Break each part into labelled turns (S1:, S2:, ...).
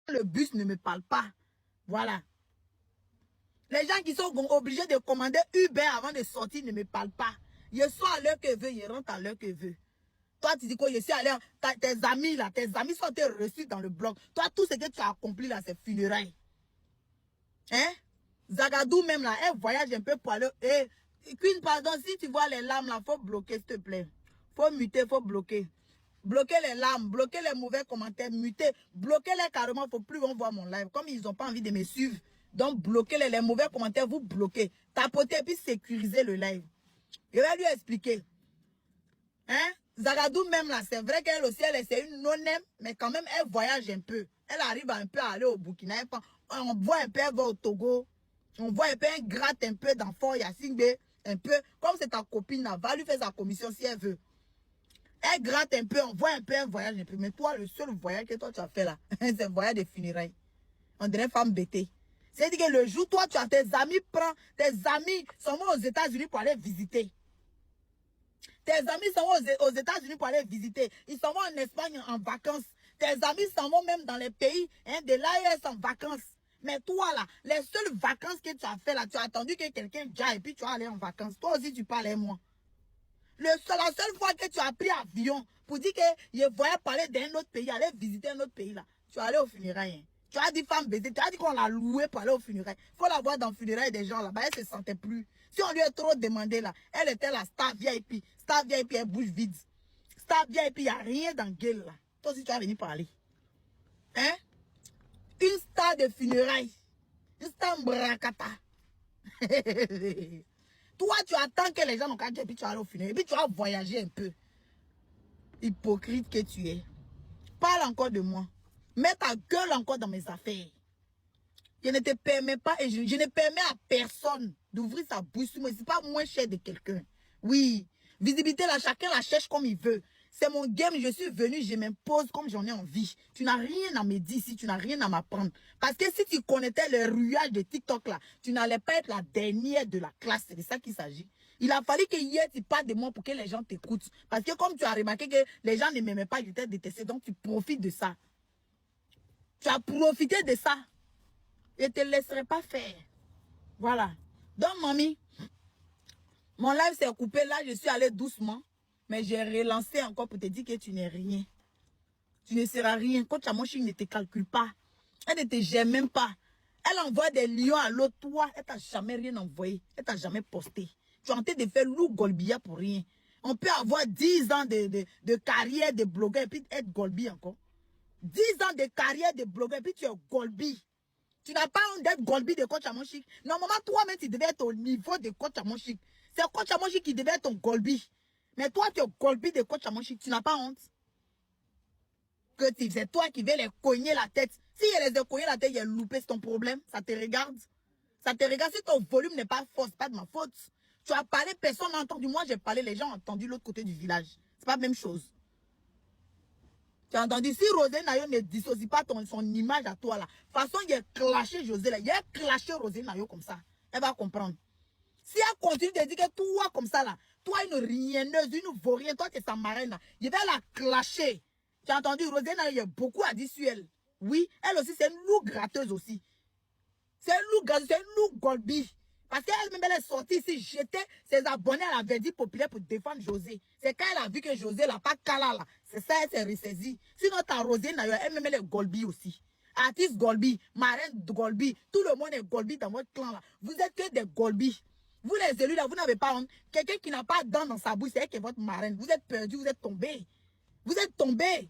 S1: le bus ne me parle pas. Voilà. Les gens qui sont obligés de commander Uber avant de sortir ne me parlent pas. Ils sont à l'heure que veut, ils rentrent à l'heure que veut. Toi, tu dis quoi? Je suis à l'heure. Tes amis là, tes amis sont reçus dans le bloc. Toi, tout ce que tu as accompli là, c'est funérailles. Hein? Zagadou même là, elle voyage un peu pour aller. Queen, pardon, si tu vois les larmes là, faut bloquer, s'il te plaît. Faut muter, faut bloquer. Bloquer les larmes, bloquer les mauvais commentaires, muter, bloquer-les carrément, faut plus voir mon live. Comme ils n'ont pas envie de me suivre, donc bloquez les mauvais commentaires, vous bloquez. Tapotez et puis sécuriser le live. Je vais lui expliquer. Hein? Zagadou même là, c'est vrai qu'elle aussi, c'est une non-aime, mais quand même, elle voyage un peu. Elle arrive un peu à aller au Burkina. On voit un peu, elle va au Togo. On voit un peu, elle gratte un peu dans Fort Yassingbe. Un peu, comme c'est ta copine là, va lui faire sa commission si elle veut. Elle gratte un peu, on voit un peu, un voyage un peu. Mais toi, le seul voyage que toi tu as fait là, c'est un voyage de funérailles. On dirait femme bêtée. C'est-à-dire que le jour, toi, tu as tes amis, tes amis sont aux États-Unis pour aller visiter. Tes amis sont aux États-Unis pour aller visiter. Ils s'en vont en Espagne en vacances. Tes amis s'en vont même dans les pays de l'AES en vacances. Mais toi là, les seules vacances que tu as fait là, tu as attendu que quelqu'un vienne et puis tu vas aller en vacances. Toi aussi, tu parles à moi. La seule fois que tu as pris avion pour dire que je voyais parler d'un autre pays, aller visiter un autre pays là, tu es allé au funérailles. Hein. Tu as dit femme baiser, tu as dit qu'on l'a loué pour aller au funérailles. Il faut la voir dans le funérailles des gens là-bas, elle se sentait plus. Si on lui a trop demandé là, elle était la star VIP. Star VIP, elle bouge vide. Star VIP, il n'y a rien dans le gueule là. Toi aussi, tu vas venir parler. Hein? Une star de funérailles. Une star mbrakata. Toi, tu attends que les gens n'ont qu'à dire, puis tu vas aller au funérailles, puis tu vas voyager un peu. Hypocrite que tu es. Parle encore de moi. Mets ta gueule encore dans mes affaires. Je ne te permets pas et je ne permets à personne d'ouvrir sa bouche sur moi. C'est pas moins cher de quelqu'un. Oui. Visibilité là, chacun la cherche comme il veut. C'est mon game, je suis venu, je m'impose comme j'en ai envie. Tu n'as rien à me dire ici, tu n'as rien à m'apprendre. Parce que si tu connaissais le ruage de TikTok là, tu n'allais pas être la dernière de la classe. C'est de ça qu'il s'agit. Il a fallu que hier tu parles de moi pour que les gens t'écoutent. Parce que comme tu as remarqué que les gens ne m'aimaient pas, ils étaient détestés, donc tu profites de ça. Tu as profité de ça. Je ne te laisserai pas faire. Voilà. Donc, mamie, mon live s'est coupé. Là, je suis allée doucement. Mais j'ai relancé encore pour te dire que tu n'es rien. Tu ne seras rien. Quand ta mochine ne te calcule pas. Elle ne te gère même pas. Elle envoie des lions à l'autre. Toi, elle t'a jamais rien envoyé. Elle t'a jamais posté. Tu es en train de faire loup Golbia pour rien. On peut avoir 10 ans de carrière de blogueur et puis être Golbi encore. 10 ans de carrière de blogueur et puis tu es Golbi. Tu n'as pas honte d'être Golbi de coach à mon chic. Normalement, toi-même, tu devais être au niveau de coach à mon chic. C'est coach à mon chic qui devait être ton Golbi. Mais toi, tu es Golbi de coach à mon chic. Tu n'as pas honte. Que c'est toi qui veux les cogner la tête. Si il les a cogné la tête, il a loupé, c'est ton problème. Ça te regarde. Ça te regarde. Si ton volume n'est pas fort, c'est pas de ma faute. Tu as parlé, personne n'a entendu. Moi, j'ai parlé, les gens ont entendu l'autre côté du village. C'est pas la même chose. Tu as entendu, si Rosé Nayo ne dissocie pas son image à toi là, de toute façon, il a clashé José là, il a clashé Rosé Nayo comme ça. Elle va comprendre. Si elle continue de dire que toi comme ça là, toi une rienneuse, une vaurienne, toi tu es sa marraine là, je vais la clasher. Tu as entendu, Rosé Nayo, il y a beaucoup à dire sur elle. Oui, elle aussi, c'est une loup gratteuse aussi. C'est une loup gratteuse, c'est une loup Golbi. Parce qu'elle-même, elle est sortie ici, jeter ses abonnés à la verdie populaire pour défendre José. C'est quand elle a vu que José l'a pas cala là. C'est ça, elle s'est ressaisie. Sinon, ta Rosé, elle-même, elle est Golbi aussi. Artiste Golbi, marraine Golbi, tout le monde est Golbi dans votre clan là. Vous êtes que des Golbi. Vous les élus là, vous n'avez pas honte. Quelqu'un qui n'a pas de dents dans sa bouche, c'est elle qui est votre marraine. Vous êtes perdu, vous êtes tombé. Vous êtes tombé.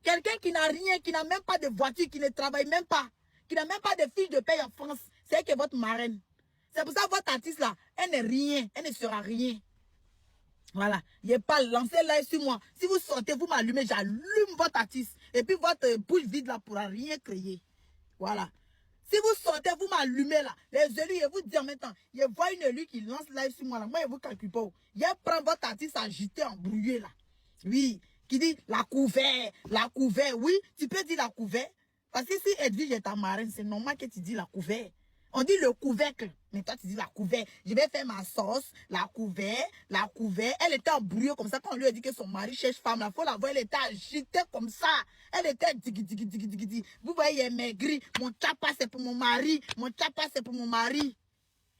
S1: Quelqu'un qui n'a rien, qui n'a même pas de voiture, qui ne travaille même pas, qui n'a même pas de fiche de paye en France, c'est elle qui est votre marraine. C'est pour ça que votre artiste là, elle n'est rien, elle ne sera rien. Voilà, il n'est pas lancé là sur moi. Si vous sortez, vous m'allumez, j'allume votre artiste. Et puis votre bouche vide là pourra rien créer. Voilà. Si vous sortez, vous m'allumez là. Les élus, je vous dis en même temps, je vois une élue qui lance live sur moi là. Moi, je vous calcule pas. Je prends votre artiste agité, embrouillé là. Oui, qui dit la couvert. Oui, tu peux dire la couvert. Parce que si Edwige est ta marraine, c'est normal que tu dis la couvert. On dit le couvercle. Mais toi, tu dis la couvert. Je vais faire ma sauce, la couvert. Elle était embrouillée comme ça. Quand on lui a dit que son mari cherche femme, la faut la voir, elle était agitée comme ça. Elle était digui. Vous voyez, elle est maigrie. Mon tchapa, c'est pour mon mari.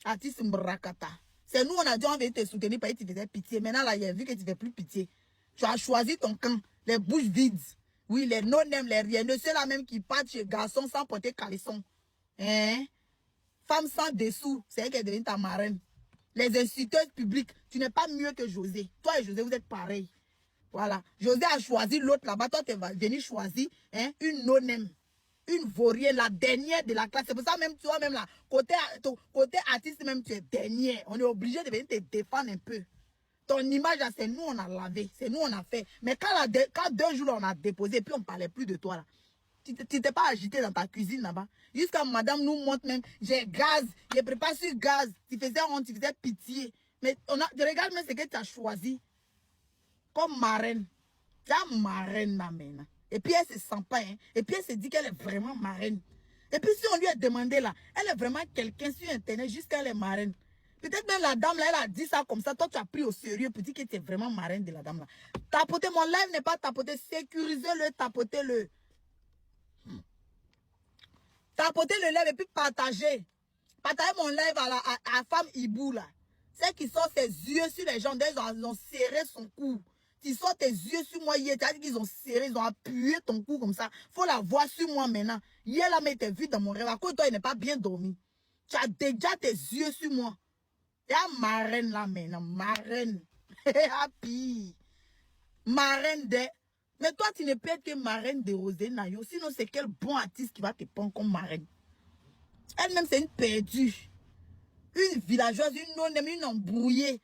S1: Artiste Mbrakata. C'est nous, on a dit, on veut te soutenir parce que tu faisais pitié. Maintenant, là, il a vu que tu ne fais plus pitié. Tu as choisi ton camp. Les bouches vides. Oui, les non-nèmes, les rien. Ceux-là même qui partent chez garçon sans porter caleçon. Hein? Femme sans dessous, c'est elle qui est devenue ta marraine. Les insulteuses publiques, tu n'es pas mieux que José. Toi et José, vous êtes pareils. Voilà. José a choisi l'autre là-bas. Toi, tu vas venir choisir une non-nème. Une vaurienne, la dernière de la classe. C'est pour ça même, tu vois, même là, côté artiste, même tu es dernière. On est obligé de venir te défendre un peu. Ton image, c'est nous, on a lavé. C'est nous, on a fait. Mais quand 2 jours, on a déposé, puis on ne parlait plus de toi là. Tu t'es pas agité dans ta cuisine là-bas. Jusqu'à madame nous montre même, j'ai gaz, j'ai préparé sur gaz. Tu faisais honte, tu faisais pitié. Mais regarde même ce que tu as choisi. Comme marraine. Tu as marraine là maintenant. Et puis elle se sent pas, hein. Et puis elle se dit qu'elle est vraiment marraine. Et puis si on lui a demandé là, elle est vraiment quelqu'un sur internet jusqu'à elle est marraine. Peut-être même la dame là, elle a dit ça comme ça. Toi, tu as pris au sérieux pour dire que tu es vraiment marraine de la dame là. Tapoter mon live n'est pas tapoter. Sécurisez-le, tapotez-le. Tapoter le live et puis partager. Partagez mon live à la femme Ibou là. Celle qui sort ses yeux sur les gens, ils ont serré son cou. Tu sors tes yeux sur moi hier, tu as dit qu'ils ont serré, ils ont appuyé ton cou comme ça. Faut la voir sur moi maintenant. Hier là, mais t'es vu dans mon rêve. À cause de toi, il n'est pas bien dormi. Tu as déjà tes yeux sur moi. Il y a marraine là maintenant, marraine. Happy. Marraine de... Mais toi, tu ne peux être que marraine de Rosé Nayo. Sinon, c'est quel bon artiste qui va te prendre comme marraine. Elle-même, c'est une perdue. Une villageoise, une non-aimée, une embrouillée.